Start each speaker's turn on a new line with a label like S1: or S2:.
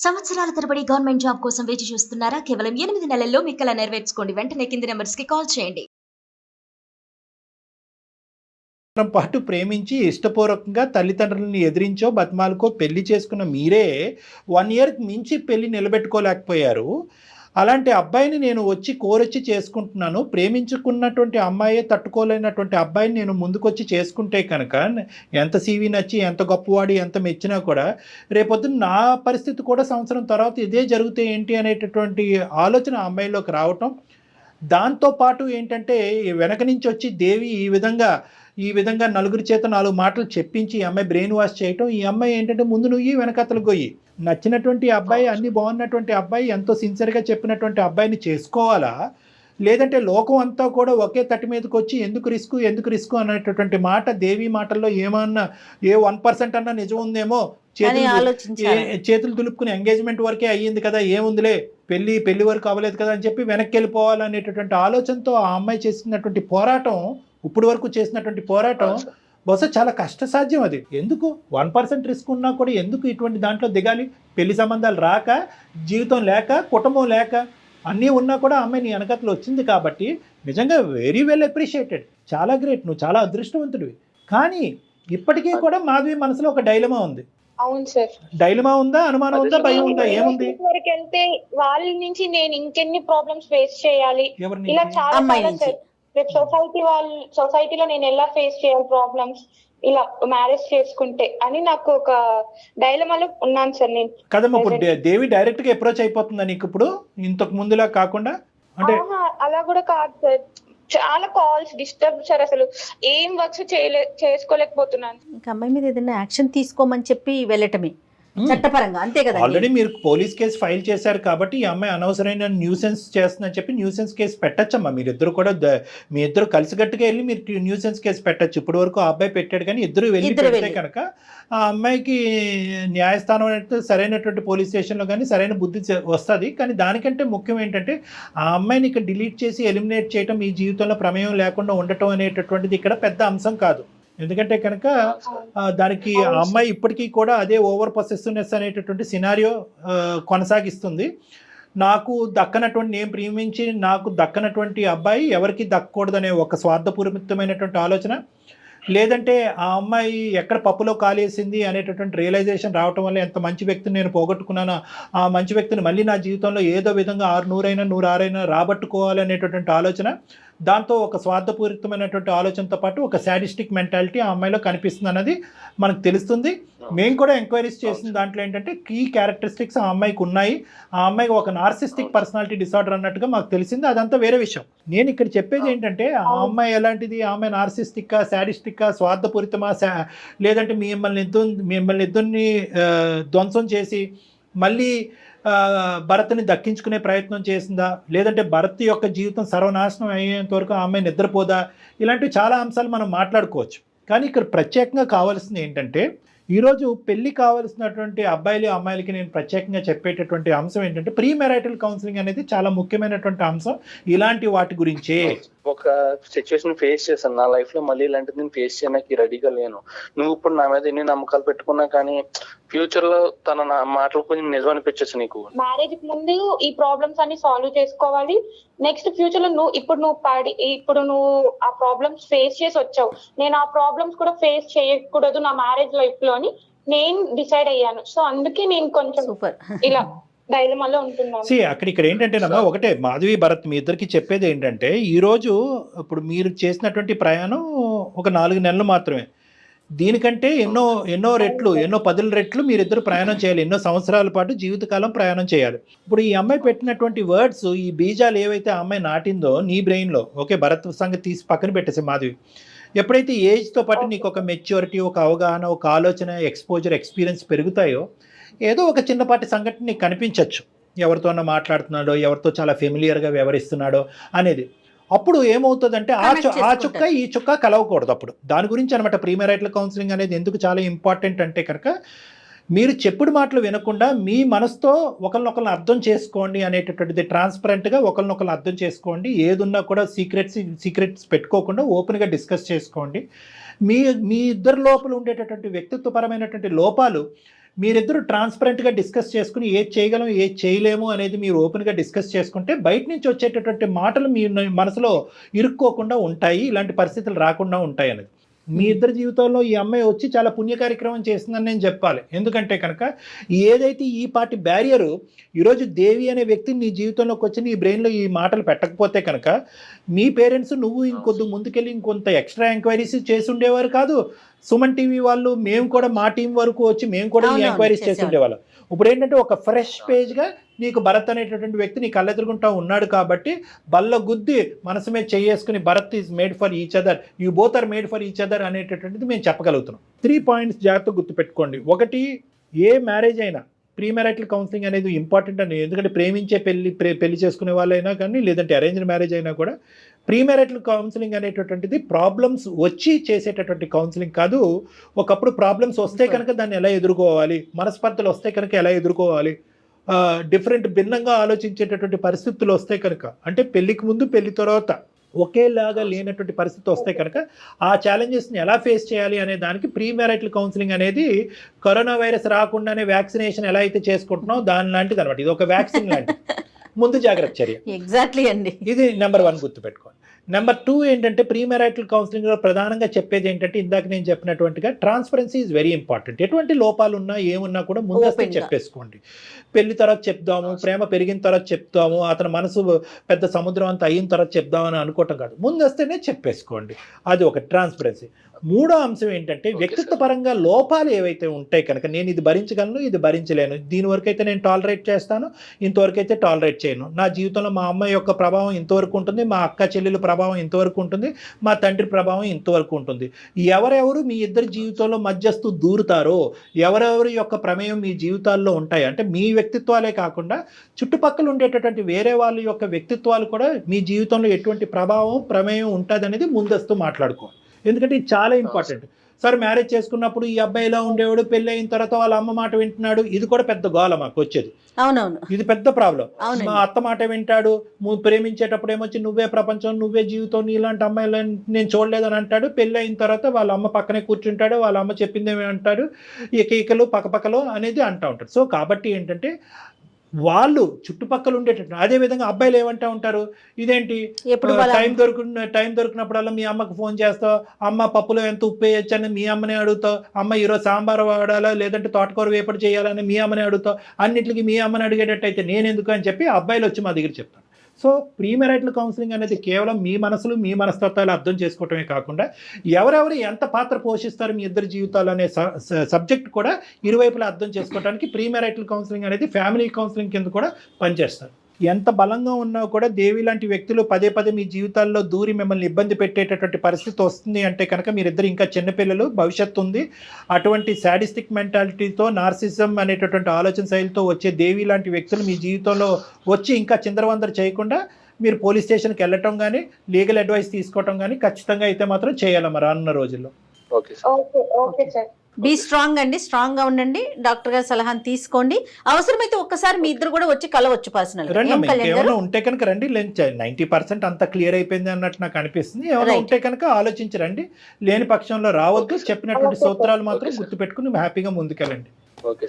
S1: సంవత్సరాల తరబడి government job కోసం వేచి చూస్తున్నారా? కేవలం 8 నెలల్లో మీ కల నెరవేర్చుకోండి. వెంటనే కింది నంబర్స్‌కి కాల్ చేయండి.
S2: పాటు ప్రేమించి ఇష్టపూర్వకంగా తల్లిదండ్రులని ఎదిరించో బతిమాలకో పెళ్లి చేసుకున్న మీరే 1 ఇయర్‌కి మించి పెళ్లి నిలబెట్టుకోలేకపోయారు. అలాంటి అబ్బాయిని నేను కోరొచ్చి చేసుకుంటున్నాను. ప్రేమించుకున్నటువంటి అమ్మాయే తట్టుకోలేనటువంటి అబ్బాయిని నేను ముందుకొచ్చి చేసుకుంటే కనుక ఎంత సీవీ నచ్చి ఎంత గొప్పవాడి ఎంత మెచ్చినా కూడా రేపొద్దున నా పరిస్థితి కూడా సంవత్సరం తర్వాత ఇదే జరిగితే ఏంటి అనేటటువంటి ఆలోచన ఆ అమ్మాయిలోకి రావటం. దాంతో పాటు ఏంటంటే వెనక నుంచి వచ్చి దేవి ఈ విధంగా నలుగురి చేత 4 మాటలు చెప్పించి ఈ అమ్మాయి బ్రెయిన్ వాష్ చేయటం. ఈ అమ్మాయి ఏంటంటే ముందు నుయ్యి వెనకతలు గొయ్యి. నచ్చినటువంటి అబ్బాయి, అన్ని బాగున్నటువంటి అబ్బాయి, ఎంతో సిన్సియర్గా చెప్పినటువంటి అబ్బాయిని చేసుకోవాలా, లేదంటే లోకం అంతా కూడా ఒకే తట్టి మీదకి వచ్చి ఎందుకు రిస్క్ అనేటటువంటి మాట దేవి మాటల్లో ఏమన్నా 1% అన్నా నిజం ఉందేమో, చేతులు దులుపుకుని ఎంగేజ్మెంట్ వరకే అయ్యింది కదా, ఏముందిలే పెళ్లి వరకు అవ్వలేదు కదా అని చెప్పి వెనక్కి వెళ్ళిపోవాలనేటటువంటి ఆలోచనతో ఆ అమ్మాయి చేసినటువంటి పోరాటం, ఇప్పుడు వరకు చేసినటువంటి పోరాటం బహుశా చాలా కష్టసాధ్యం. అది ఎందుకు 1% రిస్క్ ఉన్నా కూడా ఎందుకు ఇటువంటి దాంట్లో దిగాలి? పెళ్లి సంబంధాలు రాక, జీవితం లేక, కుటుంబం లేక, అన్నీ ఉన్నా కూడా అమ్మాయి నీ వెనకతలు వచ్చింది కాబట్టి నిజంగా వెరీ వెల్ అప్రిషియేటెడ్, చాలా గ్రేట్, నువ్వు చాలా అదృష్టవంతుడివి. కానీ ఇప్పటికీ కూడా మాధవి మనసులో ఒక డైలమా ఉంది.
S3: అవును సార్.
S2: డైలమా ఉందా, అనుమానం ఉందా, భయం ఉందా, ఏముంది?
S3: వెళ్తే వాళ్ళ నుంచి నేను ఇంకెన్ని ప్రాబ్లమ్స్ ఫేస్ చేయాలి, ఇలా చాలా సార్. రేపు సొసైటీలో నేను ఎలా ఫేస్ చేయాలి ప్రాబ్లమ్స్, ఇలా మ్యారేజ్ చేసుకుంటే అని నాకు ఒక డైలమాలో ఉన్నాను సార్ నేను.
S2: కదమ్మా, ఇప్పుడు దేవి డైరెక్ట్ గా అప్రోచ్ అయిపోతుందా నీకు ఇప్పుడు, ఇంతకు ముందులా కాకుండా? అంటే
S3: అలా కూడా కాదు సార్, చాలా కాల్స్ డిస్టర్బ్ సార్, అసలు ఏం వర్క్స్ చేసుకోలేకపోతున్నాను.
S4: ఇంకా అమ్మాయి మీద ఏదైనా యాక్షన్ తీసుకోమని చెప్పి వెళ్ళటమే చట్టపరంగా, అంతే కదా.
S2: ఆల్రెడీ మీరు పోలీస్ కేసు ఫైల్ చేశారు కాబట్టి ఈ అమ్మాయి అనవసరమైన న్యూసెన్స్ చేస్తుందని చెప్పి న్యూసెన్స్ కేసు పెట్టచ్చమ్మా. మీరిద్దరు కూడా మీ ఇద్దరు కలిసికట్టుగా వెళ్ళి మీరు న్యూసెన్స్ కేసు పెట్టచ్చు. ఇప్పటి వరకు ఆ అబ్బాయి పెట్టాడు, కానీ ఇద్దరు వెళ్ళి పెడితే కనుక ఆ అమ్మాయికి న్యాయస్థానం అనేది సరైనటువంటి పోలీస్ స్టేషన్లో కానీ సరైన బుద్ధి వస్తుంది. కానీ దానికంటే ముఖ్యం ఏంటంటే ఆ అమ్మాయిని ఇక్కడ డిలీట్ చేసి ఎలిమినేట్ చేయడం, మీ జీవితంలో ప్రమేయం లేకుండా ఉండటం అనేటటువంటిది ఇక్కడ పెద్ద అంశం కాదు. ఎందుకంటే కనుక దానికి ఆ అమ్మాయి ఇప్పటికీ కూడా అదే ఓవర్ పొసెసివ్నెస్ అనేటటువంటి సినారియో కొనసాగిస్తుంది. నాకు దక్కనటువంటి, నేను ప్రేమించి నాకు దక్కనటువంటి అబ్బాయి ఎవరికి దక్కకూడదనే ఒక స్వార్థపూరితమైనటువంటి ఆలోచన, లేదంటే ఆ అమ్మాయి ఎక్కడ పప్పులో కాలేసింది అనేటటువంటి రియలైజేషన్ రావటం వల్ల ఎంత మంచి వ్యక్తిని నేను పోగొట్టుకున్నానో ఆ మంచి వ్యక్తిని మళ్ళీ నా జీవితంలో ఏదో విధంగా 600 106 రాబట్టుకోవాలి అనేటటువంటి ఆలోచన, దాంతో ఒక స్వార్థపూరితమైనటువంటి ఆలోచనతో పాటు ఒక శాడిస్టిక్ మెంటాలిటీ ఆ అమ్మాయిలో కనిపిస్తుంది అన్నది మనకు తెలుస్తుంది. మేము కూడా ఎంక్వైరీస్ చేసిన దాంట్లో ఏంటంటే కీ క్యారెక్టరిస్టిక్స్ ఆ అమ్మాయికి ఉన్నాయి. ఆ అమ్మాయికి ఒక నార్సిస్టిక్ పర్సనాలిటీ డిసార్డర్ అన్నట్టుగా మాకు తెలిసింది. అదంతా వేరే విషయం. నేను ఇక్కడ చెప్పేది ఏంటంటే ఆ అమ్మాయి ఎలాంటిది, ఆ అమ్మాయి నార్సిస్టిక్కా, శాడిస్టిక్కా, స్వార్థపూరితమా, లేదంటే మిమ్మల్ని ఇద్దరిని ధ్వంసం చేసి మళ్ళీ భరత్ని దక్కించుకునే ప్రయత్నం చేసిందా, లేదంటే భరత్ యొక్క జీవితం సర్వనాశనం అయ్యేంత వరకు ఆ అమ్మాయి నిద్రపోదా, ఇలాంటివి చాలా అంశాలు మనం మాట్లాడుకోవచ్చు. కానీ ఇక్కడ ప్రత్యేకంగా కావాల్సింది ఏంటంటే ఈరోజు పెళ్లి కావాల్సినటువంటి అబ్బాయిలు అమ్మాయిలకి నేను ప్రత్యేకంగా చెప్పేటటువంటి అంశం ఏంటంటే ప్రీ మ్యారిటల్ కౌన్సిలింగ్ అనేది చాలా ముఖ్యమైనటువంటి అంశం. ఇలాంటి వాటి గురించే
S5: ఒక సిచ్యువేషన్ ఫేస్ చేశాను నా లైఫ్ లో, మళ్ళీ ఇలాంటిది నేను ఫేస్ చేయడానికి రెడీగా లేను. నువ్వు ఇప్పుడు నా మీద ఎన్ని నమ్మకాలు పెట్టుకున్నా కానీ ఫ్యూచర్ లో తన నా మాటలు కొంచెం నిజం అనిపించచ్చు నీకు.
S3: మ్యారేజ్ ముందు ఈ ప్రాబ్లమ్స్ అన్ని సాల్వ్ చేసుకోవాలి. నెక్స్ట్ ఫ్యూచర్ లో ఇప్పుడు నువ్వు ఆ ప్రాబ్లమ్స్ ఫేస్ చేసి వచ్చావు, నేను ఆ ప్రాబ్లమ్స్ కూడా ఫేస్ చేయకూడదు నా మ్యారేజ్ లైఫ్ లో అని నేను డిసైడ్ అయ్యాను. సో అందుకే నేను కొంచెం ఇలా డైలమాలో ఉంటున్నాను.
S2: ఇక్కడ ఏంటంటేనమ్మా, ఒకటే మాధవి భరత్ మీ ఇద్దరికి చెప్పేది ఏంటంటే ఈరోజు ఇప్పుడు మీరు చేసినటువంటి ప్రయాణం ఒక 4 నెలలు మాత్రమే. దీనికంటే ఎన్నో 10 రెట్లు మీరిద్దరు ప్రయాణం చేయాలి, ఎన్నో సంవత్సరాల పాటు జీవితకాలం ప్రయాణం చేయాలి. ఇప్పుడు ఈ అమ్మాయి పెట్టినటువంటి వర్డ్స్, ఈ బీజాలు ఏవైతే ఆ అమ్మాయి నాటిందో నీ బ్రెయిన్లో, ఓకే భరత్ సంగతి తీసి పక్కన పెట్టేసి మాధవి, ఎప్పుడైతే ఏజ్తో పాటు నీకు ఒక మెచ్యూరిటీ, ఒక అవగాహన, ఒక ఆలోచన, ఎక్స్పోజర్, ఎక్స్పీరియన్స్ పెరుగుతాయో ఏదో ఒక చిన్నపాటి సంఘటన నీకు కనిపించవచ్చు, ఎవరితోనో మాట్లాడుతున్నాడో, ఎవరితో చాలా ఫెమిలియర్గా వ్యవహరిస్తున్నాడో అనేది. అప్పుడు ఏమవుతుందంటే ఆ చుక్క ఈ చుక్క కలవకూడదు. అప్పుడు దాని గురించి అనమాట ప్రీ మ్యారిటల్ కౌన్సిలింగ్ అనేది ఎందుకు చాలా ఇంపార్టెంట్ అంటే కనుక మీరు చెప్పుడు మాటలు వినకుండా మీ మనసుతో ఒకరినొకరిని అర్థం చేసుకోండి అనేటటువంటిది, ట్రాన్స్పరెంట్గా ఒకరినొకరు అర్థం చేసుకోండి. ఏదున్నా కూడా సీక్రెట్స్ పెట్టుకోకుండా ఓపెన్గా డిస్కస్ చేసుకోండి. మీ ఇద్దరి లోపల ఉండేటటువంటి వ్యక్తిత్వపరమైనటువంటి లోపాలు మీరిద్దరు ట్రాన్స్పరెంట్గా డిస్కస్ చేసుకుని ఏది చేయగలం ఏది చేయలేము అనేది మీరు ఓపెన్గా డిస్కస్ చేసుకుంటే బయట నుంచి వచ్చేటటువంటి మాటలు మీ మనసులో ఇరుక్కోకుండా ఉంటాయి, ఇలాంటి పరిస్థితులు రాకుండా ఉంటాయి అనేది. మీ ఇద్దరి జీవితంలో ఈ అమ్మాయి వచ్చి చాలా పుణ్య కార్యక్రమం చేస్తుందని నేను చెప్పాలి. ఎందుకంటే కనుక ఏదైతే ఈ పార్టీ బ్యారియరు ఈరోజు దేవి అనే వ్యక్తి నీ జీవితంలోకి వచ్చి నీ బ్రెయిన్లో ఈ మాటలు పెట్టకపోతే కనుక మీ పేరెంట్స్ నువ్వు ఇంకొద్ది ముందుకెళ్ళి ఇంకొంత ఎక్స్ట్రా ఎంక్వైరీస్ చేసి ఉండేవారు కాదు. సుమన్ టీవీ వాళ్ళు మేము కూడా మా టీం వరకు వచ్చి మేము కూడా ఈ ఎంక్వైరీస్ చేసి ఉండేవాళ్ళం. ఇప్పుడు ఏంటంటే ఒక ఫ్రెష్ పేజ్గా నీకు భరత్ అనేటటువంటి వ్యక్తి నీ కళ్ళెదురుగుంటా ఉన్నాడు కాబట్టి బల్ల గుద్ది మనసు మీద చేసుకుని Bharat is made for each other, you both are made for each other అనేటటువంటిది మేము చెప్పగలుగుతున్నాం. 3 పాయింట్స్ జాగ్రత్తగా గుర్తుపెట్టుకోండి. ఒకటి, ఏ మ్యారేజ్ అయినా ప్రీ మ్యారిటల్ కౌన్సిలింగ్ అనేది ఇంపార్టెంట్ అని. ఎందుకంటే ప్రేమించే పెళ్లి చేసుకునే వాళ్ళైనా కానీ లేదంటే అరేంజ్డ్ మ్యారేజ్ అయినా కూడా ప్రీ మ్యారిటల్ కౌన్సిలింగ్ అనేటటువంటిది ప్రాబ్లమ్స్ వచ్చి చేసేటటువంటి కౌన్సిలింగ్ కాదు. ఒకప్పుడు ప్రాబ్లమ్స్ వస్తే కనుక దాన్ని ఎలా ఎదుర్కోవాలి, మనస్పర్ధలు వస్తే కనుక ఎలా ఎదుర్కోవాలి, డిఫరెంట్ భిన్నంగా ఆలోచించేటటువంటి పరిస్థితులు వస్తే కనుక, అంటే పెళ్లికి ముందు పెళ్లి తర్వాత ఒకేలాగా లేనటువంటి పరిస్థితి వస్తే కనుక ఆ ఛాలెంజెస్ని ఎలా ఫేస్ చేయాలి అనే దానికి ప్రీ మ్యారిటల్ కౌన్సిలింగ్ అనేది కరోనా వైరస్ రాకుండానే వ్యాక్సినేషన్ ఎలా అయితే చేసుకుంటున్నాం దాని లాంటిది అనమాట. ఇది ఒక వ్యాక్సిన్ లాంటిది, ముందు జాగ్రత్త చర్య.
S4: ఎగ్జాక్ట్లీ అండి,
S2: ఇది నెంబర్ 1 గుర్తుపెట్టుకోండి. నెంబర్ 2 ఏంటంటే ప్రీ మ్యారిటల్ కౌన్సిలింగ్లో ప్రధానంగా చెప్పేది ఏంటంటే ఇందాక నేను చెప్పినటువంటిగా ట్రాన్స్పరెన్సీ ఈజ్ వెరీ ఇంపార్టెంట్. ఎటువంటి లోపాలు ఉన్నా ఏమున్నా కూడా ముందస్తు చెప్పేసుకోండి. పెళ్లి తర్వాత చెప్దాము, ప్రేమ పెరిగిన తర్వాత చెప్తాము, అతని మనసు పెద్ద సముద్రం అంతా అయిన తర్వాత చెప్దామని అనుకోవటం కాదు, ముందస్తేనే చెప్పేసుకోండి. అది ఒక ట్రాన్స్పరెన్సీ. 3వ అంశం ఏంటంటే వ్యక్తిత్వ పరంగా లోపాలు ఏవైతే ఉంటాయి కనుక నేను ఇది భరించగలను, ఇది భరించలేను, దీని వరకు అయితే నేను టాలరేట్ చేస్తాను, ఇంతవరకు అయితే టాలరేట్ చేయను, నా జీవితంలో మా అమ్మాయి యొక్క ప్రభావం ఇంతవరకు ఉంటుంది, మా అక్క చెల్లెల ప్రభావం ఇంతవరకు ఉంటుంది, మా తండ్రి ప్రభావం ఇంతవరకు ఉంటుంది. ఎవరెవరు మీ ఇద్దరి జీవితంలో మధ్యస్థు దూరుతారో, ఎవరెవరి యొక్క ప్రమేయం మీ జీవితాల్లో ఉంటాయి అంటే మీ వ్యక్తిత్వాలే కాకుండా చుట్టుపక్కల ఉండేటటువంటి వేరే వాళ్ళ యొక్క వ్యక్తిత్వాలు కూడా మీ జీవితంలో ఎటువంటి ప్రభావం ప్రమేయం ఉంటుంది అనేది ముందస్తు మాట్లాడుకోవాలి. ఎందుకంటే ఇది చాలా ఇంపార్టెంట్. సార్ మ్యారేజ్ చేసుకున్నప్పుడు ఈ అబ్బాయి ఇలా ఉండేవాడు, పెళ్ళి అయిన తర్వాత వాళ్ళ అమ్మ మాట వింటున్నాడు, ఇది కూడా పెద్ద గోల మాకు వచ్చేది.
S4: అవునవును,
S2: ఇది పెద్ద ప్రాబ్లం. మా అత్త మాట వింటాడు, ప్రేమించేటప్పుడు ఏమొచ్చి నువ్వే ప్రపంచం, నువ్వే జీవితం, నీలాంటి అమ్మాయిలను నేను చూడలేదని అంటాడు. పెళ్ళి అయిన తర్వాత వాళ్ళ అమ్మ పక్కనే కూర్చుంటాడు, వాళ్ళ అమ్మ చెప్పిందేమి అంటాడు, ఈకలు పక్కపక్కలో అనేది అంటూ ఉంటాడు. సో కాబట్టి ఏంటంటే వాళ్ళు చుట్టుపక్కల ఉండేటట్టు. అదేవిధంగా అబ్బాయిలు ఏమంటూ ఉంటారు, ఇదేంటి టైం దొరికినప్పుడల్లా మీ అమ్మకు ఫోన్ చేస్తావు, అమ్మ పప్పులో ఎంత ఉప్పు వేయచ్చు అని మీ అమ్మనే అడుగుతావు, అమ్మ ఈరోజు సాంబార్ వాడాలా లేదంటే తోటకూర వేపడి చేయాలని మీ అమ్మనే అడుగుతావు, అన్నింటికి మీ అమ్మని అడిగేటట్టు అయితే నేను ఎందుకు అని చెప్పి అబ్బాయిలు వచ్చి మా దగ్గర చెప్తాను. సో ప్రీ మ్యారిటల్ కౌన్సిలింగ్ అనేది కేవలం మీ మనసులు మీ మనస్తత్వాలు అర్థం చేసుకోవటమే కాకుండా ఎవరెవరు ఎంత పాత్ర పోషిస్తారు మీ ఇద్దరి జీవితాలు అనే సబ్జెక్ట్ కూడా ఇరువైపులా అర్థం చేసుకోవడానికి ప్రీ మ్యారిటల్ కౌన్సిలింగ్ అనేది ఫ్యామిలీ కౌన్సిలింగ్ కింద కూడా పనిచేస్తారు. ఎంత బలంగా ఉన్నా కూడా దేవి లాంటి వ్యక్తులు పదే పదే మీ జీవితాల్లో దూరి మిమ్మల్ని ఇబ్బంది పెట్టేటటువంటి పరిస్థితి వస్తుంది అంటే కనుక మీరిద్దరు ఇంకా చిన్నపిల్లలు, భవిష్యత్తు ఉంది. అటువంటి శాడిస్టిక్ మెంటాలిటీతో, నార్సిజం అనేటటువంటి ఆలోచన శైలితో వచ్చే దేవి లాంటి వ్యక్తులు మీ జీవితంలో వచ్చి ఇంకా చిందరవందర చేయకుండా మీరు పోలీస్ స్టేషన్కి వెళ్ళటం కానీ లీగల్ అడ్వైస్ తీసుకోవటం కానీ ఖచ్చితంగా అయితే మాత్రం చేయాలి మరి రానున్న రోజుల్లో.
S3: Okay sir.
S4: బీ స్ట్రాంగ్ అండి, స్ట్రాంగ్ గా ఉండండి, డాక్టర్ గారి సలహాను తీసుకోండి. అవసరమైతే ఒక్కసారి మీ ఇద్దరు కూడా వచ్చి కలవచ్చు పర్సనల్.
S2: ఏమైనా ఉంటే కనుక రండి, 90% అంతా క్లియర్ అయిపోయింది అన్నట్టు నాకు అనిపిస్తుంది. ఏమైనా ఉంటే కనుక ఆలోచించరండి, లేని పక్షంలో రావద్దు. చెప్పినటువంటి సూత్రాలు మాత్రం గుర్తుపెట్టుకుని హ్యాపీగా ముందుకెళ్ళండి.
S5: ఓకే.